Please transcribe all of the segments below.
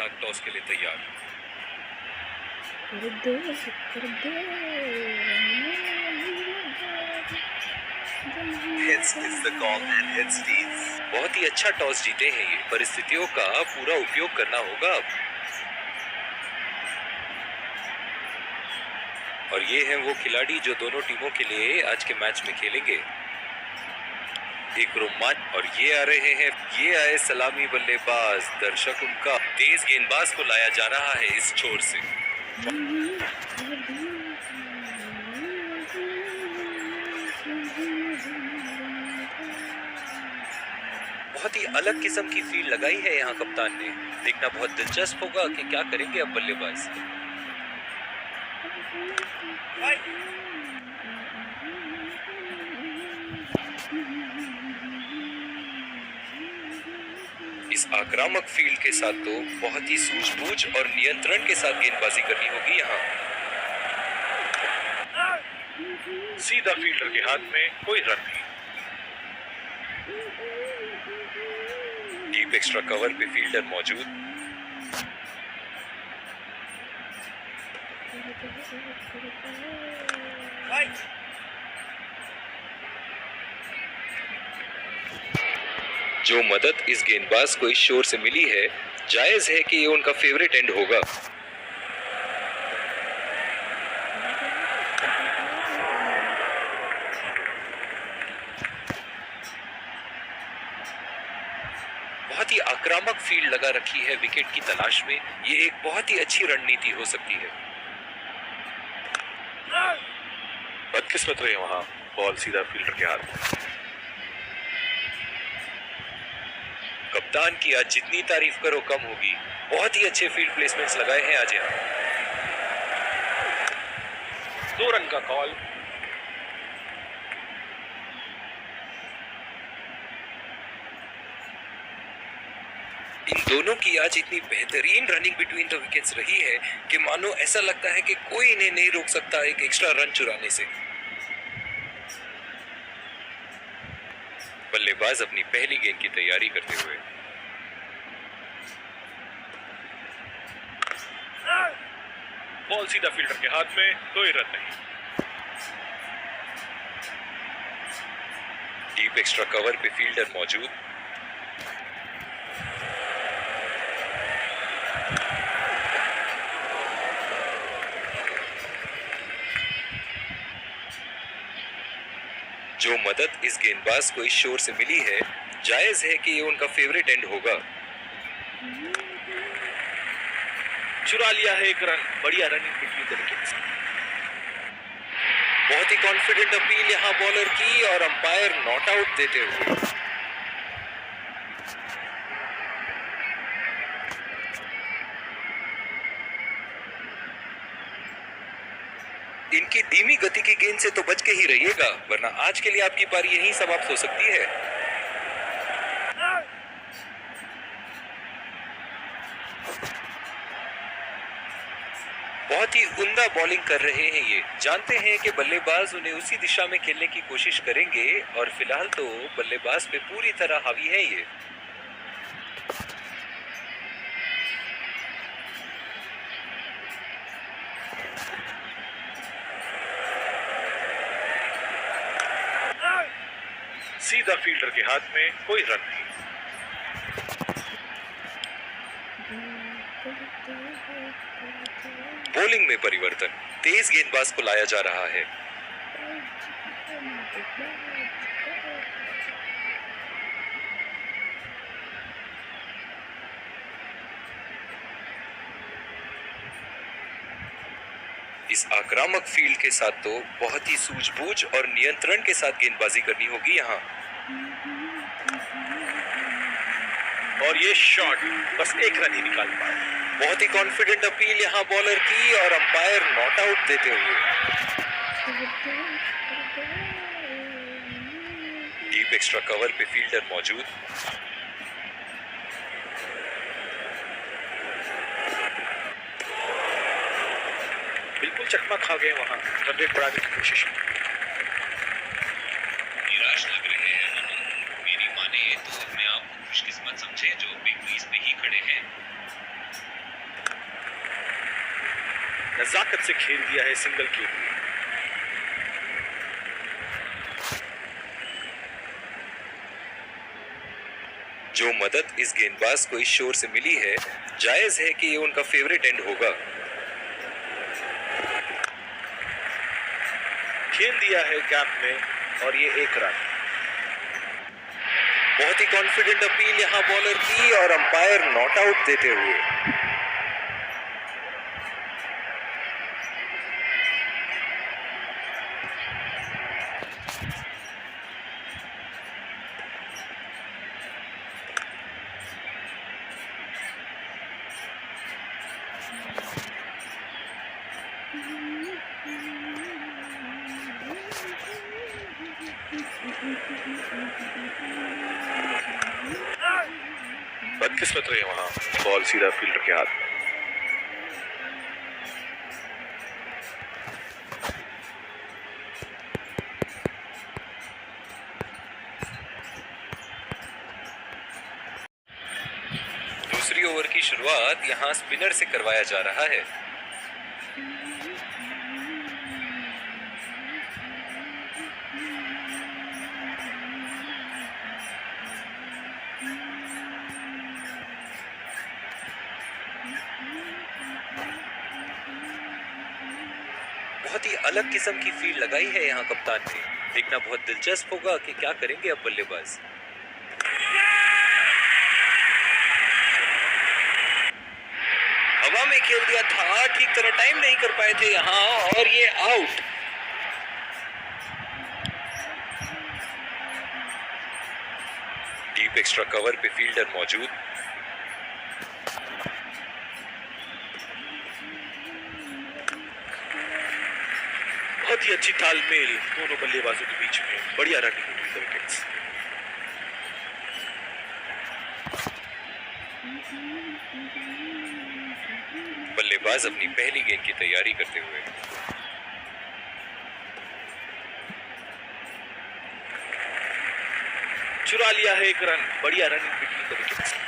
साथ टॉस के लिए तैयार। बहुत ही अच्छा टॉस जीते हैं ये। परिस्थितियों का पूरा उपयोग करना होगा अब। और ये हैं वो खिलाड़ी जो दोनों टीमों के लिए आज के मैच में खेलेंगे। एक रोमांच। और ये आ रहे हैं, ये आए सलामी बल्लेबाज। दर्शक उनका तेज गेंदबाज को लाया जा रहा है इस छोर से। बहुत ही अलग किस्म की फील्ड लगाई है यहाँ कप्तान ने। देखना बहुत दिलचस्प होगा कि क्या करेंगे अब बल्लेबाज। इस आक्रामक फील्ड के साथ तो बहुत ही सूझबूझ और नियंत्रण के साथ गेंदबाजी करनी होगी यहाँ। सीधा फील्डर के हाथ में, कोई रन नहीं। डीप एक्स्ट्रा कवर पे फील्डर मौजूद। जो मदद इस गेंदबाज को इस शोर से मिली है, जायज है कि ये उनका फेवरेट एंड होगा। बहुत ही आक्रामक फील्ड लगा रखी है विकेट की तलाश में। ये एक बहुत ही अच्छी रणनीति हो सकती है। बदकिस्मत रहे वहां, बॉल सीधा फील्डर के हाथ में। कप्तान की आज जितनी तारीफ करो कम होगी। बहुत ही अच्छे फील्ड प्लेसमेंट्स लगाए हैं आज यहाँ। 2 रन का कॉल। इन दोनों की आज इतनी बेहतरीन रनिंग बिटवीन द विकेट्स रही है कि मानो ऐसा लगता है कि कोई इन्हें नहीं रोक सकता एक एक्स्ट्रा रन चुराने से। बल्लेबाज अपनी पहली गेंद की तैयारी करते हुए। बॉल सीधा फील्डर के हाथ में, कोई रन नहीं। डीप एक्स्ट्रा कवर पे फील्डर मौजूद। जो मदद इस गेंदबाज को इस शोर से मिली है, जायज है कि ये उनका फेवरेट एंड होगा। चुरा लिया है एक रन। बढ़िया रनिंग बिटवीन द विकेट्स। बहुत ही कॉन्फिडेंट अपील यहां बॉलर की और अंपायर नॉट आउट देते हुए। इनकी धीमी गति की गेंद से तो बच के ही रहिएगा, वरना आज के लिए आपकी पारी यहीं समाप्त हो सकती है। बहुत ही उम्दा बॉलिंग कर रहे हैं ये। जानते हैं कि बल्लेबाज उन्हें उसी दिशा में खेलने की कोशिश करेंगे और फिलहाल तो बल्लेबाज पे पूरी तरह हावी है ये। सीधा फील्डर के हाथ में, कोई रन नहीं। बॉलिंग में परिवर्तन। तेज गेंदबाज को लाया जा रहा है। इस आक्रामक फील्ड के साथ तो बहुत ही सूझबूझ और नियंत्रण के साथ गेंदबाजी करनी होगी यहाँ। और ये शॉट बस एक रन ही निकाल पाए। बहुत ही कॉन्फिडेंट अपील यहाँ बॉलर की और अंपायर नॉट आउट देते हुए। डीप एक्स्ट्रा कवर पे फील्डर मौजूद। बिल्कुल चकमा खा गए वहां, रन रेट बढ़ाने की कोशिश में। निराश लग रहे हैं मनन। मेरी माने तो अपने आप को खुशकिस्मत समझे जो बिग क्रीज पे ही खड़े हैं। नजाकत से खेल दिया है सिंगल के लिए। जो मदद इस गेंदबाज को इस शोर से मिली है, जायज है कि ये उनका फेवरेट एंड होगा। खेल दिया है गैप में और ये 1 रन। बहुत ही कॉन्फिडेंट अपील यहां बॉलर की और अंपायर नॉट आउट देते हुए। बदकिस्मत रही वहां, बॉल सीधा फील्डर के हाथ में। दूसरी ओवर की शुरुआत यहां स्पिनर से करवाया जा रहा है। बहुत ही अलग किस्म की फील्ड लगाई है यहाँ कप्तान ने। देखना बहुत दिलचस्प होगा कि क्या करेंगे अब बल्लेबाज। हवा में खेल दिया था, ठीक तरह टाइम नहीं कर पाए थे यहाँ और ये आउट। डीप एक्स्ट्रा कवर पे फील्डर मौजूद। बहुत ही अच्छी तालमेल दोनों बल्लेबाजों के बीच में, बढ़िया रनिंग हुई विकेट्स। बल्लेबाज अपनी पहली गेंद की तैयारी करते हुए। चुरा लिया है 1 रन, बढ़िया रनिंग बिटवीन द विकेट्स।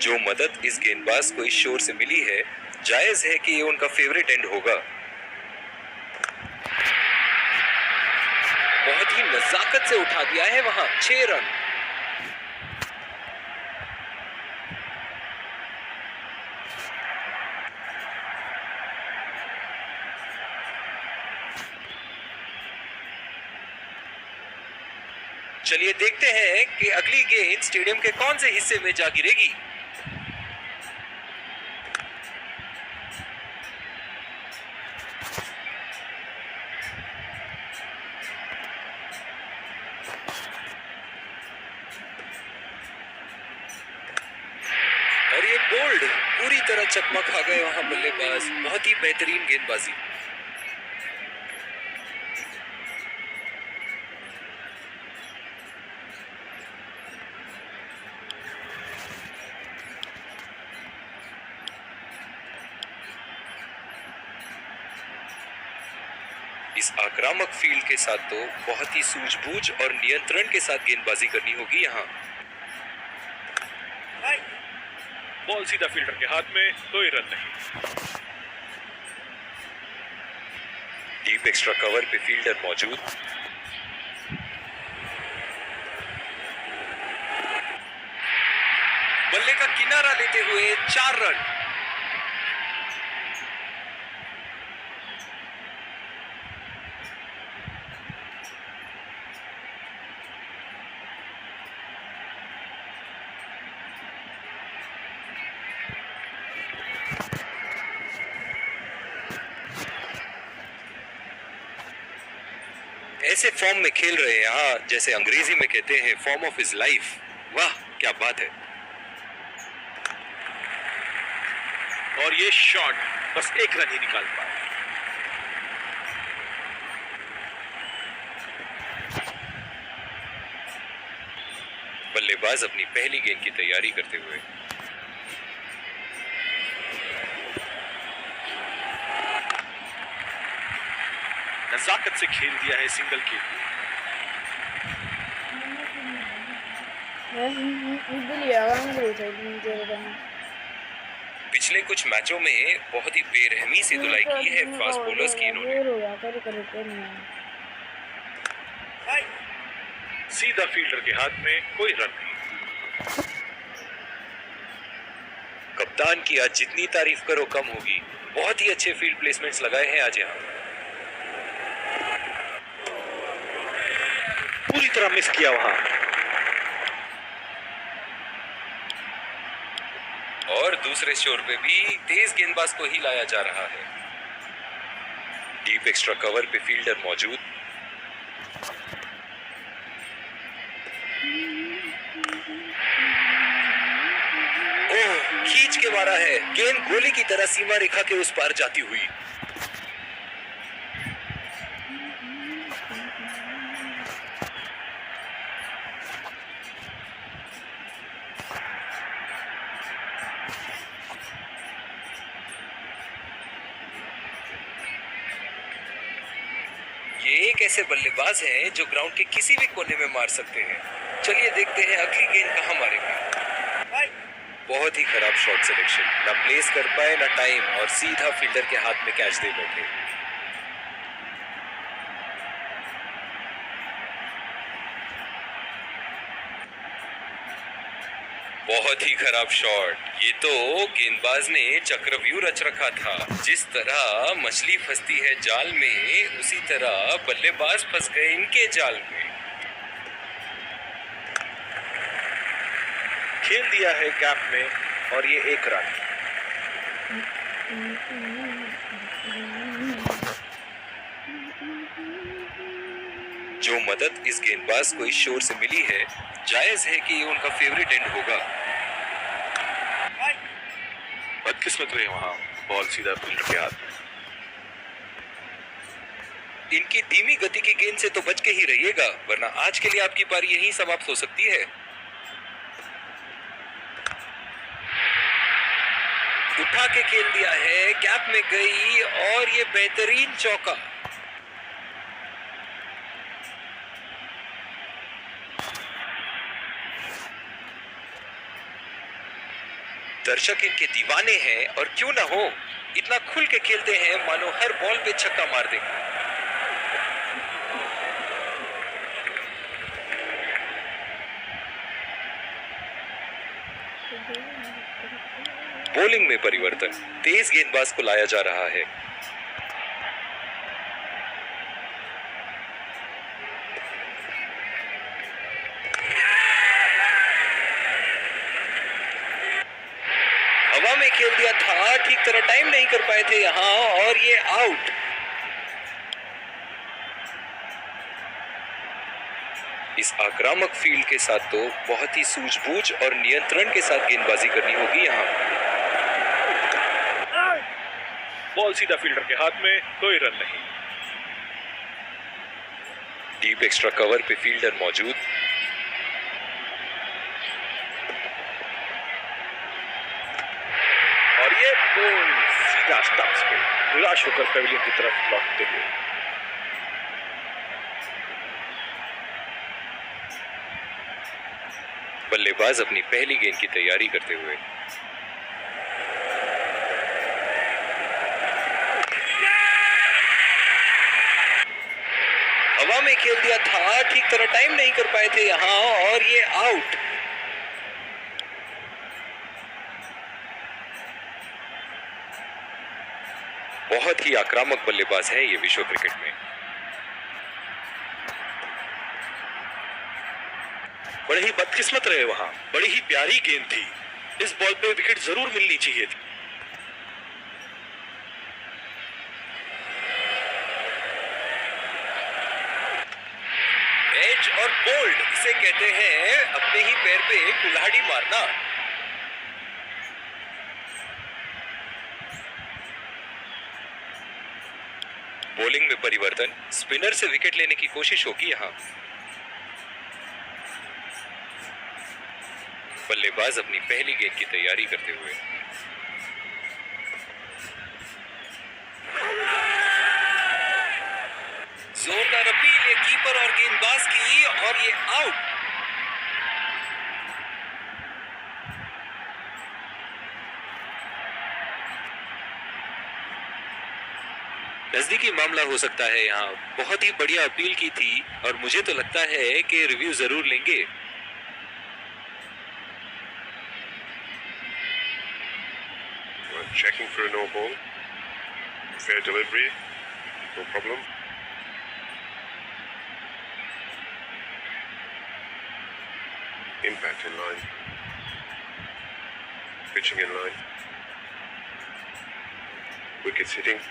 जो मदद इस गेंदबाज को इस शोर से मिली है, जायज है कि ये उनका फेवरेट एंड होगा। बहुत ही नजाकत से उठा दिया है वहां, 6 रन। चलिए देखते हैं कि अगली गेंद स्टेडियम के कौन से हिस्से में जा गिरेगी। और ये बोल्ड, पूरी तरह चकमा खा गए वहां बल्लेबाज। बहुत ही बेहतरीन गेंदबाजी। इस आक्रामक फील्ड के साथ तो बहुत ही सूझबूझ और नियंत्रण के साथ गेंदबाजी करनी होगी यहाँ। बॉल सीधा फील्डर के हाथ में, कोई रन नहीं। डीप एक्स्ट्रा कवर पे फील्डर मौजूद। बल्ले का किनारा लेते हुए 4 रन। ऐसे फॉर्म में खेल रहे हैं यहाँ, जैसे अंग्रेजी में कहते हैं फॉर्म ऑफ हिज लाइफ। वाह क्या बात है। और ये शॉट बस 1 रन ही निकाल पाए। बल्लेबाज अपनी पहली गेंद की तैयारी करते हुए। नजाकत से खेल दिया है सिंगल के लिए। पिछले कुछ मैचों में बहुत ही बेरहमी से धुलाई की है फास्ट बॉलर्स की इन्होंने। सीधा फील्डर के हाथ में, कोई रन नहीं। कप्तान की आज जितनी तारीफ करो कम होगी। बहुत ही अच्छे फील्ड प्लेसमेंट्स लगाए हैं आज यहाँ। पूरी तरह मिस किया वहां। और दूसरे शोर पे भी तेज गेंदबाज को ही लाया जा रहा है। डीप एक्स्ट्रा कवर पे फील्डर मौजूद। ओह, खींच के मारा है। गेंद गोली की तरह सीमा रेखा के उस पार जाती हुई। ये एक ऐसे बल्लेबाज हैं जो ग्राउंड के किसी भी कोने में मार सकते हैं। चलिए देखते हैं अगली गेंद कहां मारेंगे। बहुत ही खराब शॉट सिलेक्शन, ना प्लेस कर पाए ना टाइम, और सीधा फील्डर के हाथ में कैच दे बैठे। बहुत ही खराब शॉट। ये तो गेंदबाज ने चक्रव्यूह रच रखा था। जिस तरह मछली फंसती है जाल में, उसी तरह बल्लेबाज फंस गए इनके जाल में। खेल दिया है गैप में, और ये एक रन। जो मदद इस गेंदबाज को इस शोर से मिली है, जायज है कि ये उनका फेवरेट एंड होगा। बदकिस्मत रहे वहां, बॉल सीधा फील्डर के हाथ में। इनकी धीमी गति की गेंद से तो बच के ही रहिएगा, वरना आज के लिए आपकी पारी यहीं समाप्त हो सकती है। उठा के खेल दिया है, कैप में गई, और ये बेहतरीन चौका। दर्शक इनके दीवाने हैं, और क्यों ना हो, इतना खुल के खेलते हैं मानो हर बॉल पे छक्का मार देंगे। बॉलिंग में परिवर्तन, तेज गेंदबाज को लाया जा रहा है। हवा में खेल दिया था, ठीक तरह टाइम नहीं कर पाए थे यहां, और ये आउट। इस आक्रामक फील्ड के साथ तो बहुत ही सूझबूझ और नियंत्रण के साथ गेंदबाजी करनी होगी यहां। बॉल सीधा फील्डर के हाथ में, कोई रन नहीं। डीप एक्स्ट्रा कवर पे फील्डर मौजूद। और ये बॉल सीधा स्टंप्स पे, निराश होकर पेविलियन की तरफ लौटते हुए। बल्लेबाज अपनी पहली गेंद की तैयारी करते हुए। हवा में खेल दिया था, ठीक तरह टाइम नहीं कर पाए थे यहां, और ये आउट। बहुत ही आक्रामक बल्लेबाज है ये विश्व क्रिकेट में। बड़े ही बदकिस्मत रहे वहां, बड़ी ही प्यारी गेंद थी। इस बॉल पे विकेट जरूर मिलनी चाहिए थी। एज और बोल्ड, इसे कहते हैं अपने ही पैर पे कुल्हाड़ी मारना। बॉलिंग में परिवर्तन, स्पिनर से विकेट लेने की कोशिश होगी यहां। बल्लेबाज अपनी पहली गेंद की तैयारी करते हुए। जोरदार अपील ये कीपर और गेंदबाज की, और ये आउट। नजदीकी मामला हो सकता है यहाँ। बहुत ही बढ़िया अपील की थी और मुझे तो लगता है कि रिव्यू जरूर लेंगे। Checking for a no ball. Fair delivery. No problem. Impact in line. Pitching in line. Wickets hitting.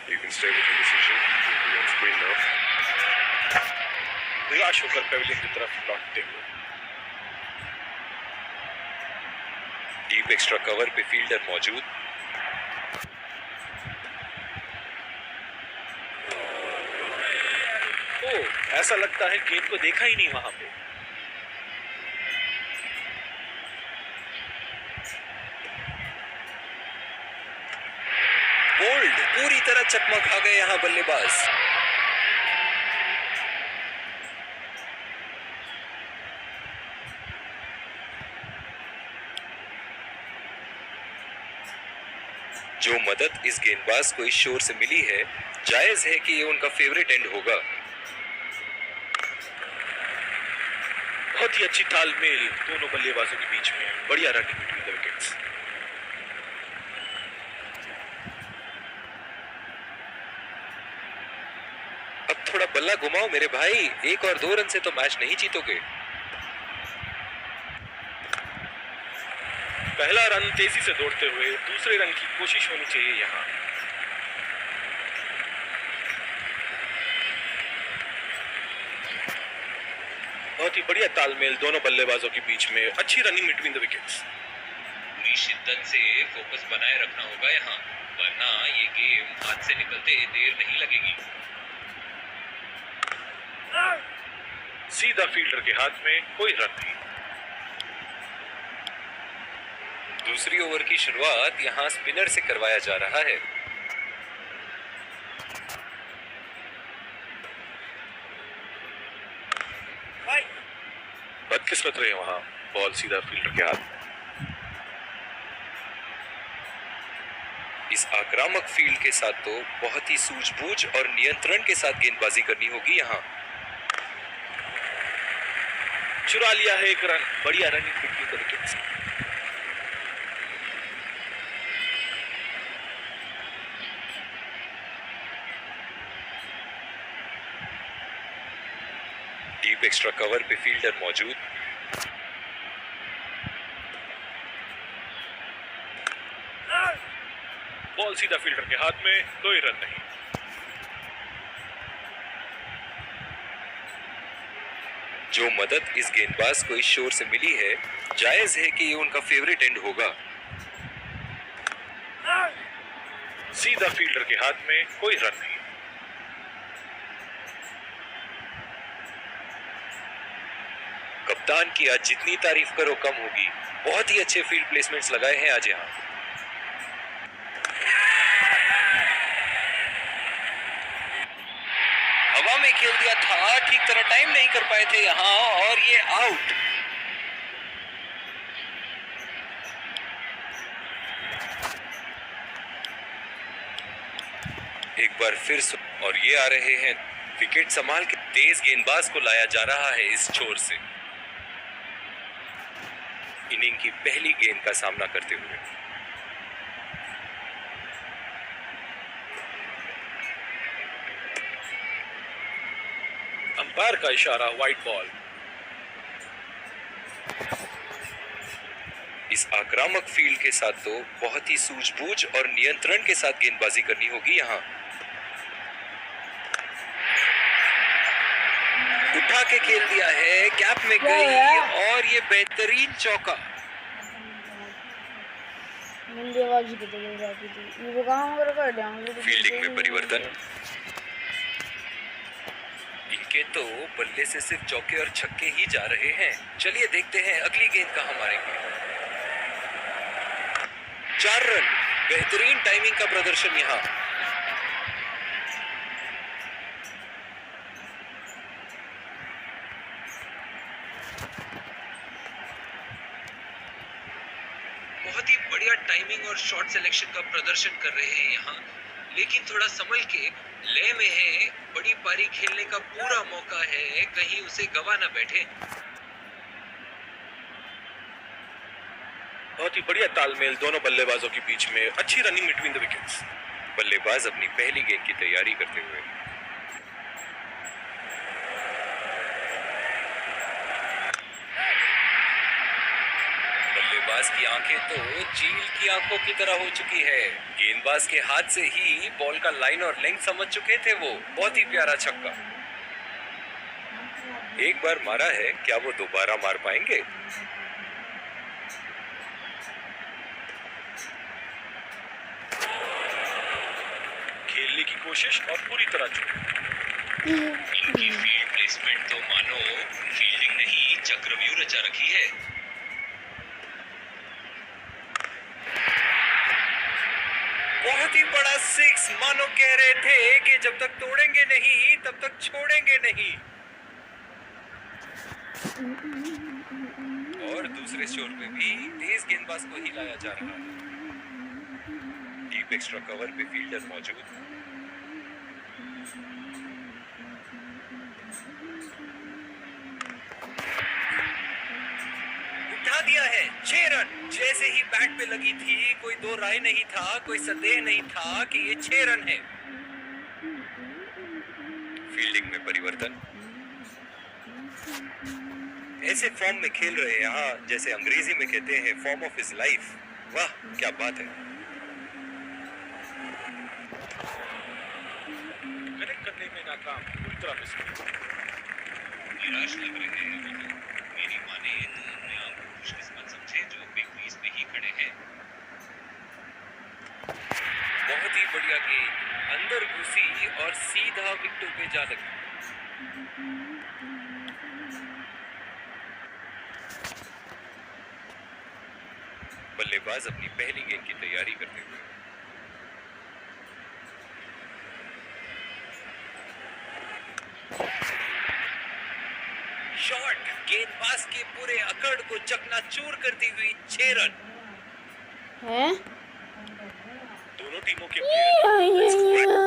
You can stay with your decision. You'll be on screen now. निराश होकर पेविलियन की तरफ लौटते हुए। डीप एक्स्ट्रा कवर पे fielder मौजूद। ऐसा लगता है गेंद को देखा ही नहीं वहां पे। बोल्ड, पूरी तरह चकमा खा गए यहाँ बल्लेबाज। जो मदद इस गेंदबाज को इस शोर से मिली है, जायज है कि ये उनका फेवरेट एंड होगा। बहुत ही अच्छी तालमेल दोनों बल्लेबाजों के बीच में। बढ़िया रनिंग बिटवीन द विकेट्स। अब थोड़ा बल्ला घुमाओ मेरे भाई, 1 और 2 रन से तो मैच नहीं जीतोगे। पहला रन तेजी से दौड़ते हुए दूसरे रन की कोशिश होनी चाहिए यहाँ। बहुत ही बढ़िया तालमेल दोनों बल्लेबाजों के बीच में। अच्छी रनिंग बिटवीन द विकेट्स। पूरी शिद्दत से फोकस बनाए रखना होगा यहाँ, वरना ये गेम हाथ से निकलते देर नहीं लगेगी। सीधा फील्डर के हाथ में, कोई रन नहीं। दूसरी ओवर की शुरुआत यहाँ स्पिनर से करवाया जा रहा है। बदकिस्मत रहे वहां, बॉल सीधा फील्डर के हाथ में। इस आक्रामक फील्ड के साथ तो बहुत ही सूझबूझ और नियंत्रण के साथ गेंदबाजी करनी होगी यहाँ। चुरा लिया है एक रन। बढ़िया running between the wickets. Deep extra cover पे फील्डर मौजूद। बॉल सीधा फील्डर के हाथ में, कोई रन नहीं। जो मदद इस गेंदबाज को इस शोर से मिली है, जायज है कि ये उनका फेवरेट एंड होगा। सीधा फील्डर के हाथ में, कोई रन नहीं। कप्तान की आज जितनी तारीफ करो कम होगी। बहुत ही अच्छे फील्ड प्लेसमेंट्स लगाए हैं आज यहाँ। हवा में खेल दिया था, ठीक तरह टाइम नहीं कर पाए थे यहाँ और ये आउट। एक बार फिर और ये आ रहे हैं। विकेट संभाल के तेज गेंदबाज को लाया जा रहा है इस छोर से। इनिंग की पहली गेंद का सामना करते हुए अंपायर का इशारा, वाइड बॉल। इस आक्रामक फील्ड के साथ तो बहुत ही सूझबूझ और नियंत्रण के साथ गेंदबाजी करनी होगी यहाँ। उठा के खेल दिया है, कैप में गई और ये बेहतरीन चौका। फील्डिंग में परिवर्तन। इनके तो बल्ले से सिर्फ चौके और छक्के ही जा रहे हैं। चलिए देखते हैं अगली गेंद कहां मारेंगे। 4 रन, बेहतरीन टाइमिंग का प्रदर्शन यहाँ। और शॉट सिलेक्शन का प्रदर्शन कर रहे हैं यहाँ, लेकिन थोड़ा संभल के, लय में है, बड़ी पारी खेलने का पूरा मौका है, कहीं उसे गवा ना बैठे। बहुत ही बढ़िया तालमेल दोनों बल्लेबाजों के बीच में, अच्छी रनिंग बिटवीन द विकेट्स। बल्लेबाज अपनी पहली गेंद की तैयारी करते हुए। बल्लेबाज की आंखें तो चील की आंखों की तरह हो चुकी है। गेंदबाज के हाथ से ही बॉल का लाइन और लेंथ समझ चुके थे वो। बहुत ही प्यारा छक्का। एक बार मारा है, क्या वो दोबारा मार पाएंगे? खेलने की कोशिश और पूरी तरह चूक। इनकी फील्ड प्लेसमेंट तो मानो फील्डिंग नहीं, चक्रव्यूह रचा रखी है। बहुत ही बड़ा सिक्स, मानो कह रहे थे कि जब तक तोड़ेंगे नहीं तब तक छोड़ेंगे नहीं। और दूसरे शोर पे भी तेज गेंदबाज को हिलाया जा रहा है। डीप एक्स्ट्रा कवर पे फील्डर मौजूद। उठा दिया है, 6 रन। जैसे ही बैट पे लगी थी, कोई दो राय नहीं था, कोई संदेह नहीं था कि ये 6 रन है। फील्डिंग में परिवर्तन। ऐसे फॉर्म में खेल रहे हैं यहाँ, जैसे अंग्रेजी में कहते हैं फॉर्म ऑफ हिज लाइफ। वाह क्या बात है। कनेक्ट करने में नाकाम, पूरी तरह मिस किया। निराश लग रहे हैं वो लोग। मेरी माने तो अपने आप को खुशकिस्मत समझे जो बिग क्रीज पे ही खड़े हैं। बहुत ही बढ़िया गेंद, अंदर घुसी और सीधा विकेटों पे जा लगी। बल्लेबाज अपनी पहली गेंद की तैयारी करते हुए। शॉट, गेंदबाज के पूरे अकड़ को चकनाचूर करती हुई 6 रन। है दोनों टीमों के प्लेयर